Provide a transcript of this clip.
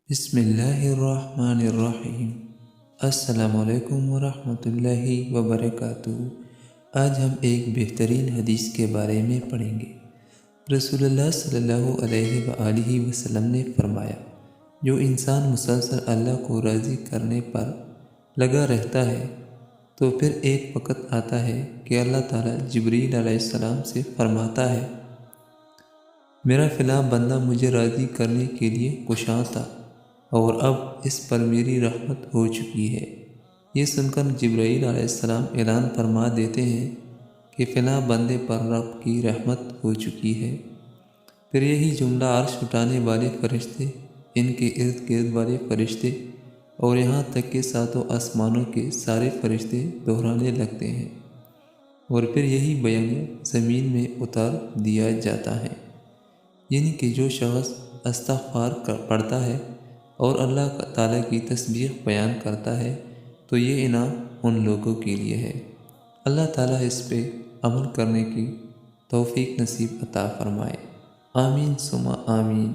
بسم اللہ الرحمن الرحیم۔ السلام علیکم ورحمۃ اللہ وبرکاتہ۔ آج ہم ایک بہترین حدیث کے بارے میں پڑھیں گے۔ رسول اللہ صلی اللہ علیہ وآلہ وسلم نے فرمایا، جو انسان مسلسل اللہ کو راضی کرنے پر لگا رہتا ہے تو پھر ایک وقت آتا ہے کہ اللہ تعالیٰ جبریل علیہ السلام سے فرماتا ہے، میرا فلاں بندہ مجھے راضی کرنے کے لیے کوشاں تھا اور اب اس پر میری رحمت ہو چکی ہے۔ یہ سن کر جبرائیل علیہ السلام اعلان فرما دیتے ہیں کہ فلاں بندے پر رب کی رحمت ہو چکی ہے۔ پھر یہی جملہ عرش اٹھانے والے فرشتے، ان کے ارد گرد والے فرشتے اور یہاں تک کہ ساتوں آسمانوں کے سارے فرشتے دہرانے لگتے ہیں، اور پھر یہی بیانیہ زمین میں اتار دیا جاتا ہے، یعنی کہ جو شخص استغفار پڑھتا ہے اور اللہ تعالیٰ کی تسبیح بیان کرتا ہے تو یہ انعام ان لوگوں کے لیے ہے۔ اللہ تعالیٰ اس پہ عمل کرنے کی توفیق نصیب عطا فرمائے۔ آمین ثم آمین۔